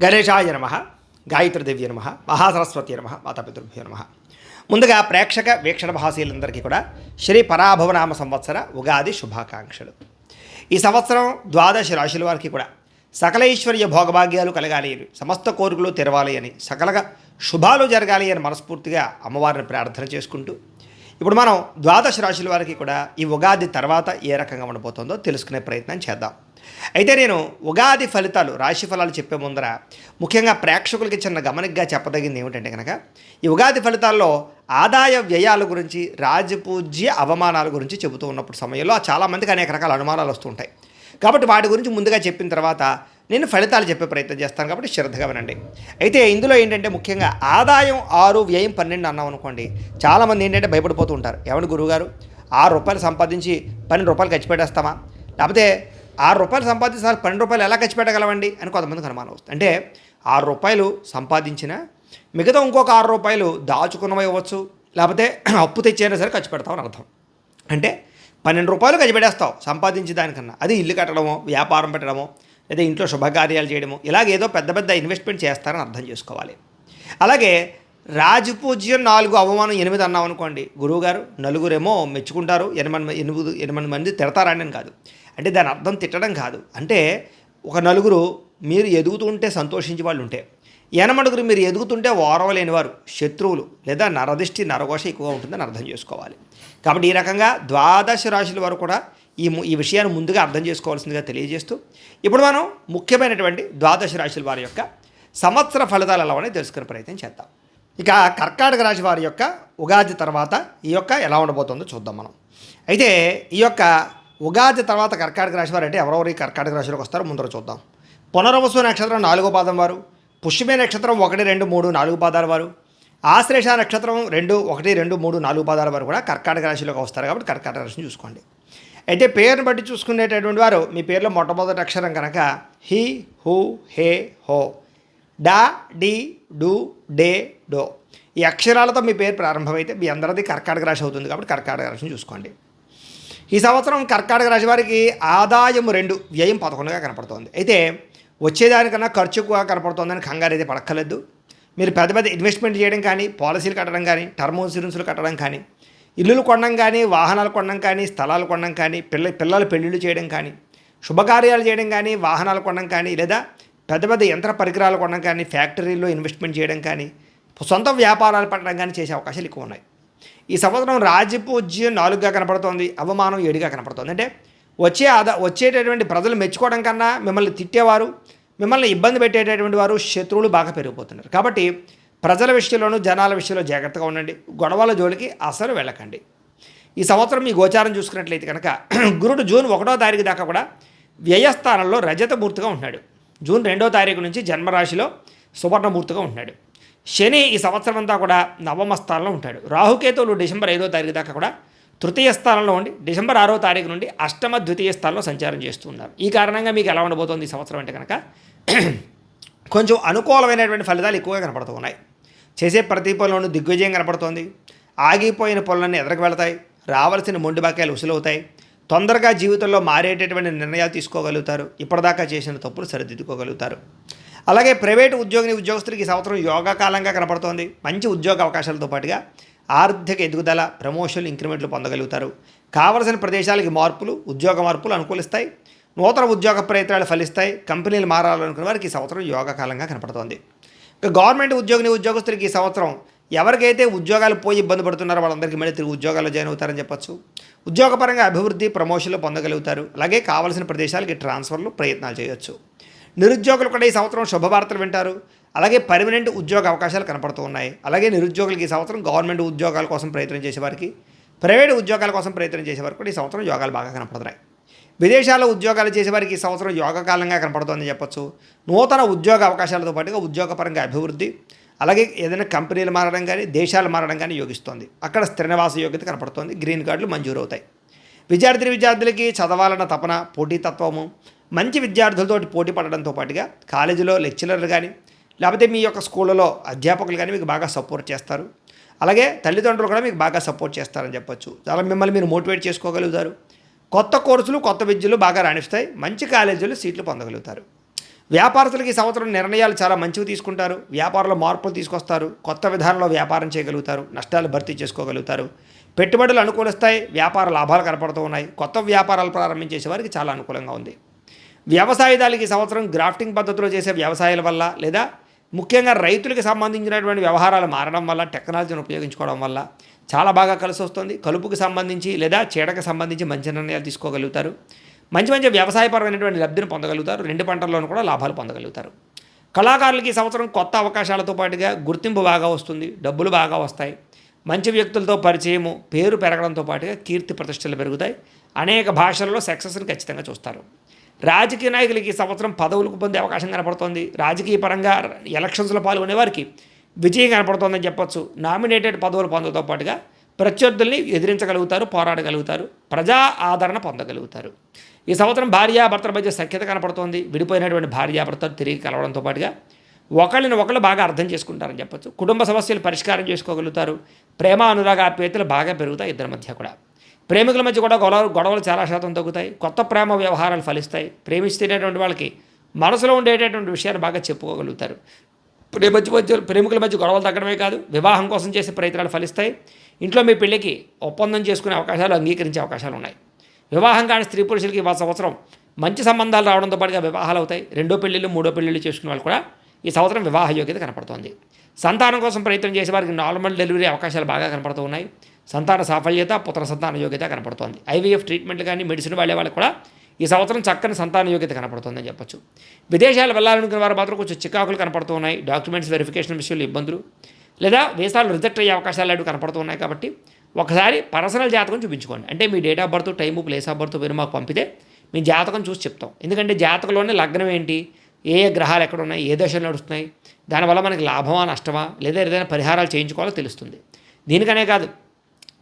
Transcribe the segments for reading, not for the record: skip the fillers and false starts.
గణేశాయ నమ, గాయత్రీదేవి నమ, మహాసరస్వతి నమ, మాతాపితృభ్యో నమ. ముందుగా ప్రేక్షక వీక్షణ భాషలందరికీ కూడా శ్రీ పరాభవనామ సంవత్సర ఉగాది శుభాకాంక్షలు. ఈ సంవత్సరం ద్వాదశ రాశుల వారికి కూడా సకలైశ్వర్య భోగభాగ్యాలు కలగాలి అని, సమస్త కోరికలు తెరవాలి అని, సకలగా శుభాలు జరగాలి అని మనస్ఫూర్తిగా అమ్మవారిని ప్రార్థన చేసుకుంటూ ఇప్పుడు మనం ద్వాదశ రాశుల వారికి కూడా ఈ ఉగాది తర్వాత ఏ రకంగా ఉండబోతుందో తెలుసుకునే ప్రయత్నం చేద్దాం. అయితే నేను ఉగాది ఫలితాలు, రాశి ఫలాలు చెప్పే ముందర ముఖ్యంగా ప్రేక్షకులకి చిన్న గమనికగా చెప్పదగింది ఏమిటంటే కనుక, ఈ ఉగాది ఫలితాల్లో ఆదాయ వ్యయాల గురించి, రాజపూజ్య అవమానాల గురించి చెబుతూ ఉన్నప్పుడు సమయంలో చాలామందికి అనేక రకాల అనుమానాలు వస్తుంటాయి. కాబట్టి వాటి గురించి ముందుగా చెప్పిన తర్వాత నేను ఫలితాలు చెప్పే ప్రయత్నం చేస్తాను, కాబట్టి శ్రద్ధగా వినండి. అయితే ఇందులో ఏంటంటే ముఖ్యంగా ఆదాయం 6, వ్యయం 12 అన్నాం అనుకోండి, చాలామంది ఏంటంటే భయపడిపోతూ ఉంటారు. ఏమంటే గురువుగారు, ₹6 సంపాదించి ₹12 ఖర్చు పెట్టేస్తామా, లేకపోతే ₹6 సంపాదించాలి ₹12 ఎలా ఖర్చు పెట్టగలవండి అని కొంతమందికి అనుమానం వస్తుంది. అంటే ₹6 సంపాదించిన మిగతా ఇంకొక ₹6 దాచుకున్నవి ఇవ్వచ్చు, లేకపోతే అప్పు తెచ్చైనా సరే ఖర్చు పెడతామని అర్థం. అంటే ₹12 ఖర్చు పెట్టేస్తావు సంపాదించే దానికన్నా. అది ఇల్లు కట్టడమో, వ్యాపారం పెట్టడమో, లేదా ఇంట్లో శుభకార్యాలు చేయడమో, ఇలాగేదో పెద్ద పెద్ద ఇన్వెస్ట్మెంట్ చేస్తారని అర్థం చేసుకోవాలి. అలాగే రాజపూజ్యం 4, అవమానం 8 అన్నాం అనుకోండి, గురువుగారు నలుగురేమో మెచ్చుకుంటారు, 8 మంది తిడతారని కాదు. అంటే దాని అర్థం తిట్టడం కాదు. అంటే ఒక నలుగురు మీరు ఎదుగుతుంటే సంతోషించే వాళ్ళు ఉంటే, 8 మీరు ఎదుగుతుంటే ఓర్వలేని వారు, శత్రువులు లేదా నరదిష్టి నరఘోష ఎక్కువగా ఉంటుందని అర్థం చేసుకోవాలి. కాబట్టి ఈ రకంగా ద్వాదశ రాశుల వారు కూడా ఈ విషయాన్ని ముందుగా అర్థం చేసుకోవాల్సిందిగా తెలియజేస్తూ ఇప్పుడు మనం ముఖ్యమైనటువంటి ద్వాదశ రాశుల వారి యొక్క సంవత్సర ఫలితాలు ఎలా ఉన్నాయో తెలుసుకునే ప్రయత్నం చేద్దాం. ఇక కర్కాటక రాశి వారి యొక్క ఉగాది తర్వాత ఈ యొక్క ఎలా ఉండబోతుందో చూద్దాం మనం. అయితే ఈ యొక్క ఉగాది తర్వాత కర్కాటక రాశి వారు అంటే ఎవరెవరు ఈ కర్కాటక రాశిలోకి వస్తారో ముందర చూద్దాం. పునర్వసు నక్షత్రం 4వ పాదం వారు, పుష్యమే నక్షత్రం 1, 2, 3, 4 పాదాల వారు, ఆశ్లేష నక్షత్రం 2, 1, 2, 3, 4 పాదాల వారు కూడా కర్కాటక రాశిలోకి వస్తారు. కాబట్టి కర్కాటక రాశిని చూసుకోండి. అయితే పేరుని బట్టి చూసుకునేటటువంటి వారు మీ పేరులో మొట్టమొదటి అక్షరం కనుక హి, హు, హే, హో, డా, డి, డు, డే, డో, ఈ అక్షరాలతో మీ పేరు ప్రారంభమైతే మీ అందరిది కర్కాటక రాశి అవుతుంది. కాబట్టి కర్కాటక రాశిని చూసుకోండి. ఈ సంవత్సరం కర్కాటక రాశి వారికి ఆదాయం 2, వ్యయం 11గా కనపడుతోంది. అయితే వచ్చేదానికన్నా ఖర్చు ఎక్కువగా కనపడుతోందని కంగారు అయితే పడక్కర్లేదు. మీరు పెద్ద పెద్ద ఇన్వెస్ట్మెంట్ చేయడం కానీ, పాలసీలు కట్టడం కానీ, టర్మ్ ఇన్సూరెన్స్లు కట్టడం కానీ, ఇల్లులు కొనడం కానీ, వాహనాలు కొనడం కానీ, స్థలాలు కొనడం కానీ, పిల్లల పెళ్ళిళ్ళు చేయడం కానీ, శుభకార్యాలు చేయడం కానీ, వాహనాలు కొనడం కానీ, లేదా పెద్ద పెద్ద యంత్ర పరికరాలు కొనడం కానీ, ఫ్యాక్టరీల్లో ఇన్వెస్ట్మెంట్ చేయడం కానీ, సొంత వ్యాపారాలు పెట్టడం కానీ చేసే అవకాశాలు ఎక్కువ ఉన్నాయి. ఈ సంవత్సరం రాజపూజ్యం 4గా కనపడుతోంది, అవమానం 7గా కనపడుతోంది. అంటే వచ్చేటటువంటి ప్రజలు మెచ్చుకోవడం కన్నా మిమ్మల్ని తిట్టేవారు, మిమ్మల్ని ఇబ్బంది పెట్టేటటువంటి వారు, శత్రువులు బాగా పెరిగిపోతున్నారు. కాబట్టి ప్రజల విషయంలోనూ జనాల విషయంలో జాగ్రత్తగా ఉండండి. గొడవల జోలికి అసలు వెళ్ళకండి. ఈ సంవత్సరం మీ గోచారం చూసుకున్నట్లయితే కనుక గురుడు జూన్ 1వ తారీఖు దాకా కూడా వ్యయస్థానంలో రజతమూర్తిగా ఉంటున్నాడు. జూన్ 2వ తారీఖు నుంచి జన్మరాశిలో సువర్ణమూర్తిగా ఉంటున్నాడు. శని ఈ సంవత్సరం అంతా కూడా నవమ స్థానంలో ఉంటాడు. రాహుకేతువులు డిసెంబర్ 5వ తారీఖు దాకా కూడా తృతీయ స్థానంలో ఉండి డిసెంబర్ 6వ తారీఖు నుండి అష్టమ ద్వితీయ స్థానంలో సంచారం చేస్తున్నారు. ఈ కారణంగా మీకు ఎలా ఉండబోతోంది ఈ సంవత్సరం అంటే కనుక కొంచెం అనుకూలమైనటువంటి ఫలితాలు ఎక్కువగా కనపడుతూ ఉన్నాయి. చేసే ప్రతి పనులను దిగ్విజయం కనపడుతోంది. ఆగిపోయిన పనులన్నీ ఎదరకు వెళతాయి. రావాల్సిన మొండి బాకాయలు వసూలవుతాయి. తొందరగా జీవితంలో మారేటటువంటి నిర్ణయాలు తీసుకోగలుగుతారు. ఇప్పటిదాకా చేసిన తప్పులు సరిదిద్దుకోగలుగుతారు. అలాగే ప్రైవేటు ఉద్యోగస్తులకి ఈ సంవత్సరం యోగా కాలంగా కనపడుతోంది. మంచి ఉద్యోగ అవకాశాలతో పాటుగా ఆర్థిక ఎదుగుదల, ప్రమోషన్లు, ఇంక్రిమెంట్లు పొందగలుగుతారు. కావలసిన ప్రదేశాలకి ఉద్యోగ మార్పులు అనుకూలిస్తాయి. నూతన ఉద్యోగ ప్రయత్నాలు ఫలిస్తాయి. కంపెనీలు మారాలనుకునే వారికి ఈ సంవత్సరం యోగా కాలంగా కనపడుతోంది. ఇక గవర్నమెంట్ ఉద్యోగస్తులకి ఈ సంవత్సరం ఎవరికైతే ఉద్యోగాలు పోయి ఇబ్బంది పడుతున్నారో వాళ్ళందరికీ మళ్ళీ తిరిగి ఉద్యోగాల్లో జాయిన్ అవుతారని చెప్పచ్చు. ఉద్యోగపరంగా అభివృద్ధి, ప్రమోషన్లు పొందగలుగుతారు. అలాగే కావాల్సిన ప్రదేశాలకి ట్రాన్స్ఫర్లు ప్రయత్నాలు చేయొచ్చు. నిరుద్యోగులు కూడా ఈ సంవత్సరం శుభవార్తలు వింటారు. అలాగే పర్మనెంట్ ఉద్యోగ అవకాశాలు కనపడుతూ ఉన్నాయి. అలాగే నిరుద్యోగులకి ఈ సంవత్సరం గవర్నమెంట్ ఉద్యోగాల కోసం ప్రయత్నం చేసేవారికి, ప్రైవేటు ఉద్యోగాల కోసం ప్రయత్నం చేసేవారికి కూడా ఈ సంవత్సరం యోగాలు బాగా కనపడుతున్నాయి. విదేశాల్లో ఉద్యోగాలు చేసేవారికి ఈ సంవత్సరం యోగ కాలంగా కనపడుతుందని చెప్పొచ్చు. నూతన ఉద్యోగ అవకాశాలతో పాటుగా ఉద్యోగపరంగా అభివృద్ధి, అలాగే ఏదైనా కంపెనీలు మారడం కానీ, దేశాలు మారడం కానీ యోగిస్తోంది. అక్కడ స్థిర నివాస యోగ్యత కనపడుతోంది. గ్రీన్ కార్డులు మంజూరు అవుతాయి. విద్యార్థులకి చదవాలన్న తపన, పోటీతత్వము, మంచి విద్యార్థులతోటి పోటీ పడడంతో పాటుగా కాలేజీలో లెక్చరర్లు కానీ, లేకపోతే మీ యొక్క స్కూళ్ళలో అధ్యాపకులు కానీ మీకు బాగా సపోర్ట్ చేస్తారు. అలాగే తల్లిదండ్రులు కూడా మీకు బాగా సపోర్ట్ చేస్తారని చెప్పొచ్చు. చాలా మిమ్మల్ని మీరు మోటివేట్ చేసుకోగలుగుతారు. కొత్త కోర్సులు, కొత్త విద్యలు బాగా రాణిస్తాయి. మంచి కాలేజీలు సీట్లు పొందగలుగుతారు. వ్యాపారస్తులకి ఈ సంవత్సరం నిర్ణయాలు చాలా మంచివి తీసుకుంటారు. వ్యాపారంలో మార్పులు తీసుకొస్తారు. కొత్త విధానంలో వ్యాపారం చేయగలుగుతారు. నష్టాలు భర్తీ చేసుకోగలుగుతారు. పెట్టుబడులు అనుకూలిస్తాయి. వ్యాపార లాభాలు కనపడుతూ ఉన్నాయి. కొత్త వ్యాపారాలు ప్రారంభించేసే వారికి చాలా అనుకూలంగా ఉంది. వ్యవసాయదారులకి ఈ సంవత్సరం గ్రాఫ్టింగ్ పద్ధతిలో చేసే వ్యవసాయాల వల్ల లేదా ముఖ్యంగా రైతులకు సంబంధించినటువంటి వ్యవహారాలు మారడం వల్ల టెక్నాలజీని ఉపయోగించుకోవడం వల్ల చాలా బాగా కలిసి వస్తుంది. కలుపుకి సంబంధించి లేదా చీడకు సంబంధించి మంచి నిర్ణయాలు తీసుకోగలుగుతారు. మంచి మంచి వ్యవసాయపరమైనటువంటి లబ్ధిని పొందగలుగుతారు. 2 పంటల్లోనూ కూడా లాభాలు పొందగలుగుతారు. కళాకారులకి ఈ సంవత్సరం కొత్త అవకాశాలతో పాటుగా గుర్తింపు బాగా వస్తుంది. డబ్బులు బాగా వస్తాయి. మంచి వ్యక్తులతో పరిచయము, పేరు పెరగడంతో పాటుగా కీర్తి ప్రతిష్టలు పెరుగుతాయి. అనేక భాషల్లో సక్సెస్ని ఖచ్చితంగా చూస్తారు. రాజకీయ నాయకులకి ఈ సంవత్సరం పదవులకు పొందే అవకాశం కనపడుతోంది. రాజకీయ పరంగా ఎలక్షన్స్లో పాల్గొనే వారికి విజయం కనపడుతోందని చెప్పొచ్చు. నామినేటెడ్ పదవులు పొందడంతో పాటుగా ప్రత్యర్థుల్ని ఎదిరించగలుగుతారు, పోరాడగలుగుతారు, ప్రజా ఆదరణ పొందగలుగుతారు. ఈ సంవత్సరం భార్యాభర్తల మధ్య సఖ్యత కనపడుతోంది. విడిపోయినటువంటి భార్యాభర్తలు తిరిగి కలవడంతో పాటుగా ఒకళ్ళని ఒకళ్ళు బాగా అర్థం చేసుకుంటారని చెప్పొచ్చు. కుటుంబ సమస్యలు పరిష్కారం చేసుకోగలుగుతారు. ప్రేమ అనురాగ ఆప్యాయతలు బాగా పెరుగుతాయి ఇద్దరి మధ్య కూడా. ప్రేమికుల మధ్య కూడా గొడవలు చాలా శాతం తగ్గుతాయి. కొత్త ప్రేమ వ్యవహారాలు ఫలిస్తాయి. ప్రేమిస్తున్నటువంటి వాళ్ళకి మనసులో ఉండేటటువంటి విషయాలు బాగా చెప్పుకోగలుగుతారు. ప్రేమికుల మధ్య గొడవలు తగ్గడమే కాదు, వివాహం కోసం చేసే ప్రయత్నాలు ఫలిస్తాయి. ఇంట్లో మీ పెళ్ళికి ఒప్పందం చేసుకునే అవకాశాలు, అంగీకరించే అవకాశాలు ఉన్నాయి. వివాహం కాని స్త్రీ పురుషులకి ఈ సంవత్సరం మంచి సంబంధాలు రావడంతో పాటుగా వివాహాలు అవుతాయి. 2వ పెళ్ళిళ్ళు 3వ పెళ్ళిళ్ళు చేసుకునే వాళ్ళు కూడా ఈ సంవత్సరం వివాహ యోగ్యత కనపడుతోంది. సంతానం కోసం ప్రయత్నం చేసే వారికి నార్మల్ డెలివరీ అవకాశాలు బాగా కనపడుతూ ఉన్నాయి. సంతాన సాఫల్యత, పుత్ర సంతాన యోగ్యత కనపడుతోంది. ఐవీఎఫ్ ట్రీట్మెంట్లు కానీ మెడిసిన్ వాడే వాళ్ళకి కూడా ఈ సంవత్సరం చక్కని సంతాన యోగ్యత కనపడుతుందని చెప్పొచ్చు. విదేశాలు వెళ్ళాలనుకునే వారు మాత్రం కొంచెం చికాకులు కనపడుతూ ఉన్నాయి. డాక్యుమెంట్స్ వెరిఫికేషన్ విషయంలో ఇబ్బందులు లేదా వీసాలు రిజెక్ట్ అయ్యే అవకాశాలు అటు కనపడుతూ ఉన్నాయి. కాబట్టి ఒకసారి పర్సనల్ జాతకం చూపించుకోండి. అంటే మీ date of birth, time, place of birth మీరు మాకు పంపితే మీ జాతకం చూసి చెప్తాం. ఎందుకంటే జాతకంలోనే లగ్నం ఏంటి, ఏ గ్రహాలు ఎక్కడ ఉన్నాయి, ఏ దశలు నడుస్తున్నాయి, దానివల్ల మనకి లాభమా నష్టమా లేదా ఏదైనా పరిహారాలు చేయించుకోవాలో తెలుస్తుంది. దీనికనే కాదు,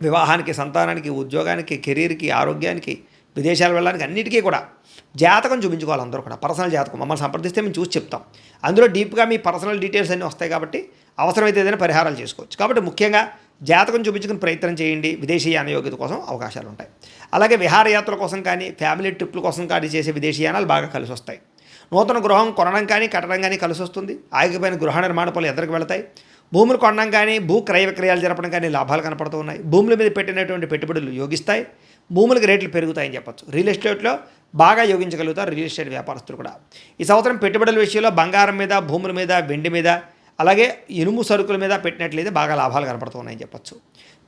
వివాహానికి, సంతానానికి, ఉద్యోగానికి, కెరీర్కి, ఆరోగ్యానికి, విదేశాలు వెళ్ళడానికి అన్నిటికీ కూడా జాతకం చూపించుకోవాలి. అందరూ కూడా పర్సనల్ జాతకం మమ్మల్ని సంప్రదిస్తే మేము చూసి చెప్తాం. అందులో డీప్గా మీ పర్సనల్ డీటెయిల్స్ అన్నీ వస్తాయి. కాబట్టి అవసరమైతే ఏదైనా పరిహారాలు చేసుకోవచ్చు. కాబట్టి ముఖ్యంగా జాతకం చూపించుకుని ప్రయత్నం చేయండి. విదేశీయాన యోగ్యత కోసం అవకాశాలు ఉంటాయి. అలాగే విహారయాత్రల కోసం కానీ, ఫ్యామిలీ ట్రిప్ల కోసం కానీ చేసే విదేశీయానాలు బాగా కలిసి వస్తాయి. నూతన గృహం కొనడం కానీ, కట్టడం కానీ కలిసి వస్తుంది. ఆగిపోయిన గృహ నిర్మాణ పనులు ఎదురుకు వెళతాయి. భూములు కొనడం కానీ, భూ క్రయ విక్రయాలు జరపడం కానీ లాభాలు కనపడుతూ ఉన్నాయి. భూముల మీద పెట్టినటువంటి పెట్టుబడులు యోగిస్తాయి. భూములకు రేట్లు పెరుగుతాయని చెప్పొచ్చు. రియల్ ఎస్టేట్లో బాగా యోగించగలుగుతారు రియల్ ఎస్టేట్ వ్యాపారస్తులు కూడా. ఈ సంవత్సరం పెట్టుబడుల విషయంలో బంగారం మీద, భూముల మీద, వెండి మీద, అలాగే ఇనుము సరుకుల మీద పెట్టినట్లయితే బాగా లాభాలు కనపడుతూ ఉన్నాయని చెప్పొచ్చు.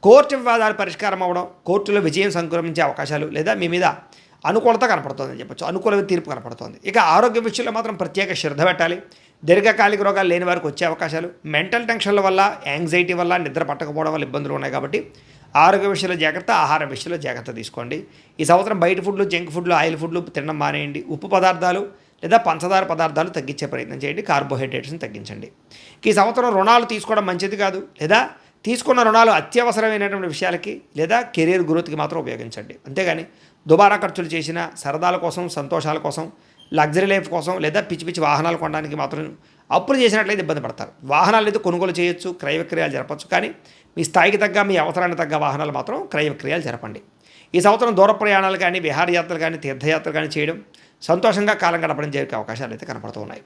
కోర్టు వివాదాలు పరిష్కారం అవ్వడం, కోర్టులో విజయం సంక్రమించే అవకాశాలు లేదా మీ మీద అనుకూలత కనపడుతుందని చెప్పొచ్చు. అనుకూల తీర్పు కనపడుతుంది. ఇక ఆరోగ్య విషయంలో మాత్రం ప్రత్యేక శ్రద్ధ పెట్టాలి. దీర్ఘకాలిక రోగాలు లేని వారికి వచ్చే అవకాశాలు, మెంటల్ టెన్షన్ల వల్ల, యాంగ్జైటీ వల్ల, నిద్ర పట్టకపోవడం వల్ల ఇబ్బందులు ఉన్నాయి. కాబట్టి ఆరోగ్య విషయంలో జాగ్రత్త, ఆహార విషయంలో జాగ్రత్త తీసుకోండి. ఈ సంవత్సరం బయట ఫుడ్లు, జంక్ ఫుడ్లు, ఆయిల్ ఫుడ్లు తినడం మానేయండి. ఉప్పు పదార్థాలు లేదా పంచదార పదార్థాలు తగ్గించే ప్రయత్నం చేయండి. కార్బోహైడ్రేట్స్ని తగ్గించండి. ఈ సంవత్సరం రుణాలు తీసుకోవడం మంచిది కాదు. లేదా తీసుకున్న రుణాలు అత్యవసరమైనటువంటి విషయాలకి లేదా కెరీర్ గ్రోత్కి మాత్రం ఉపయోగించండి. అంతేగాని దుబారా ఖర్చులు చేసిన సరదాల కోసం, సంతోషాల కోసం, లగ్జరీ లైఫ్ కోసం లేదా పిచ్చి పిచ్చి వాహనాలు కొనడానికి మాత్రం అప్పులు చేసినట్లయితే ఇబ్బంది పడతారు. వాహనాలు అయితే కొనుగోలు చేయొచ్చు, క్రయ విక్రయాలు జరపచ్చు. కానీ మీ స్థాయికి తగ్గ, మీ అవసరానికి తగ్గ వాహనాలు మాత్రం క్రయ విక్రయాలు జరపండి. ఈ సంవత్సరం దూర ప్రయాణాలు కానీ, విహారయాత్రలు కానీ, తీర్థయాత్రలు కానీ చేయడం, సంతోషంగా కాలం గడపడం జరిగే అవకాశాలు అయితే కనపడుతూ ఉన్నాయి.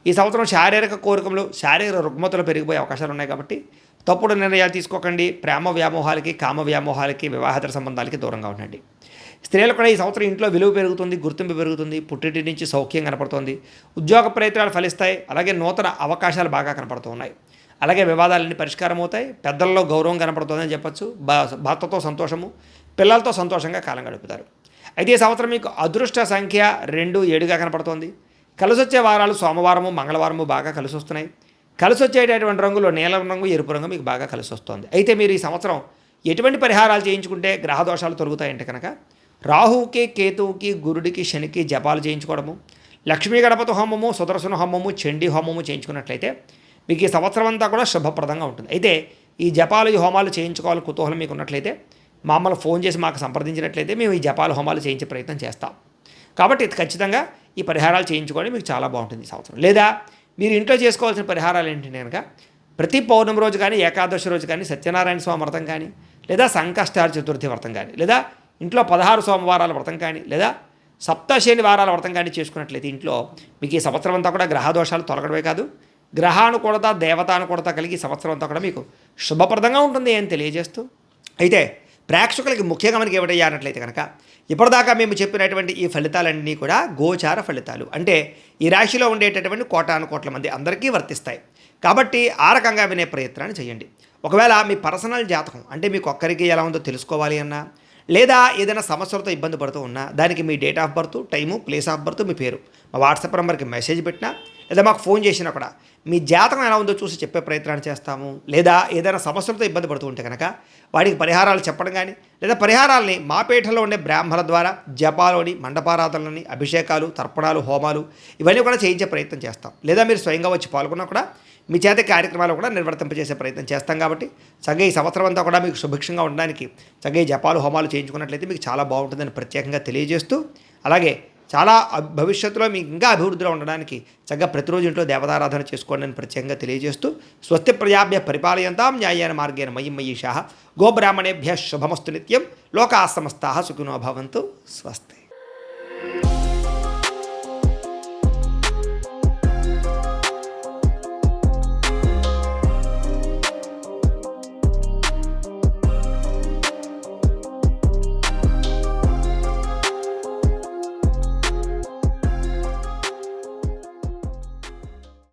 ఈ సంవత్సరం శారీరక కోరికలు, శారీరక రుగ్మతలు పెరిగిపోయే అవకాశాలు ఉన్నాయి. కాబట్టి తప్పుడు నిర్ణయాలు తీసుకోకండి. ప్రేమ వ్యామోహాలకి, కామ వ్యామోహాలకి, వివాహేతర సంబంధాలకి దూరంగా ఉండండి. స్త్రీలు కూడా ఈ సంవత్సరం ఇంట్లో విలువ పెరుగుతుంది, గుర్తింపు పెరుగుతుంది, పుట్టింటి నుంచి సౌఖ్యం కనపడుతుంది, ఉద్యోగ ప్రయత్నాలు ఫలిస్తాయి. అలాగే నూతన అవకాశాలు బాగా కనపడుతూ ఉన్నాయి. అలాగే వివాదాలన్నీ పరిష్కారం అవుతాయి. పెద్దల్లో గౌరవం కనపడుతుందని చెప్పచ్చు. భర్తతో సంతోషము, పిల్లలతో సంతోషంగా కాలం గడుపుతారు. అయితే ఈ సంవత్సరం మీకు అదృష్ట సంఖ్య 2, 7గా కనపడుతోంది. కలిసి వచ్చే వారాలు సోమవారము, మంగళవారము బాగా కలిసి వస్తున్నాయి. కలిసి వచ్చేటటువంటి రంగులో నీలం రంగు, ఎరుపు రంగు మీకు బాగా కలిసి వస్తుంది. అయితే మీరు ఈ సంవత్సరం ఎటువంటి పరిహారాలు చేయించుకుంటే గ్రహదోషాలు తొలగుతాయంటే కనుక రాహువుకి, కేతువుకి, గురుడికి, శనికి జపాలు చేయించుకోవడము, లక్ష్మీ గణపతి హోమము, సుదర్శన హోమము, చండీ హోమము చేయించుకున్నట్లయితే మీకు ఈ సంవత్సరం అంతా కూడా శుభప్రదంగా ఉంటుంది. అయితే ఈ జపాలు, ఈ హోమాలు చేయించుకోవాలి కుతూహలం మీకు ఉన్నట్లయితే మమ్మల్ని ఫోన్ చేసి మాకు సంప్రదించినట్లయితే మేము ఈ జపాలు, హోమాలు చేయించే ప్రయత్నం చేస్తాం. కాబట్టి ఖచ్చితంగా ఈ పరిహారాలు చేయించుకోండి, మీకు చాలా బాగుంటుంది ఈ సంవత్సరం. లేదా మీరు ఇంట్లో చేసుకోవాల్సిన పరిహారాలు ఏంటంటే కనుక ప్రతి పౌర్ణమి రోజు కానీ, ఏకాదశి రోజు కానీ, సత్యనారాయణ స్వామి వ్రతం కానీ, లేదా సంకష్టార చతుర్థి వ్రతం కానీ, లేదా ఇంట్లో 16 సోమవారాల వ్రతం కానీ, లేదా సప్తశని వారాల వ్రతం కానీ చేసుకున్నట్లయితే ఇంట్లో మీకు ఈ సంవత్సరం అంతా కూడా గ్రహదోషాలు తొలగడమే కాదు, గ్రహానుకూలత దేవతానుకూలత కలిగి ఈ సంవత్సరం అంతా కూడా మీకు శుభప్రదంగా ఉంటుంది అని తెలియజేస్తూ, అయితే ప్రేక్షకులకి ముఖ్యంగా మనకి ఏమిటయ్యా అన్నట్లయితే కనుక ఇప్పటిదాకా మేము చెప్పినటువంటి ఈ ఫలితాలన్నీ కూడా గోచార ఫలితాలు, అంటే ఈ రాశిలో ఉండేటటువంటి కోటాను కోట్ల మంది అందరికీ వర్తిస్తాయి. కాబట్టి ఆ రకంగా వినే ప్రయత్నాన్ని చేయండి. ఒకవేళ మీ పర్సనల్ జాతకం అంటే మీకు ఒక్కరికి ఎలా ఉందో తెలుసుకోవాలి అన్నా, లేదా ఏదైనా సమస్యలతో ఇబ్బంది పడుతూ ఉన్నా దానికి మీ date of birth, time, place of birth, మీ పేరు మా వాట్సాప్ నెంబర్కి మెసేజ్ పెట్టినా లేదా మాకు ఫోన్ చేసినా కూడా మీ జాతకం ఎలా ఉందో చూసి చెప్పే ప్రయత్నాన్ని చేస్తాము. లేదా ఏదైనా సమస్యలతో ఇబ్బంది పడుతూ ఉంటే కనుక వాటికి పరిహారాలు చెప్పడం కానీ, లేదా పరిహారాలని మా పీఠంలో ఉండే బ్రాహ్మణుల ద్వారా జపాలోని, మండపారాధనలని, అభిషేకాలు, తర్పణాలు, హోమాలు ఇవన్నీ కూడా చేయించే ప్రయత్నం చేస్తాం. లేదా మీరు స్వయంగా వచ్చి పాల్గొన్నా కూడా మీ చేత కార్యక్రమాలు కూడా నిర్వర్తింపజేసే ప్రయత్నం చేస్తాం. కాబట్టి చక్కగా ఈ సంవత్సరం అంతా కూడా మీకు సుభిక్షంగా ఉండడానికి చక్కగా జపాలు, హోమాలు చేయించుకున్నట్లయితే మీకు చాలా బాగుంటుందని ప్రత్యేకంగా తెలియజేస్తూ, అలాగే చాలా భవిష్యత్తులో మీకు ఇంకా అభివృద్ధిలో ఉండడానికి చక్కగా ప్రతిరోజు ఇంట్లో దేవతారాధన చేసుకోండి అని ప్రత్యేకంగా తెలియజేస్తూ, స్వస్తి ప్రజాభ్య పరిపాలయంతాం న్యాయేన మార్గేణ మయి మయీషాః గోబ్రాహ్మణేభ్యः శుభమస్తు నిత్యం లోకాః సమస్తాః సుఖినో భవంతు. స్వస్తి.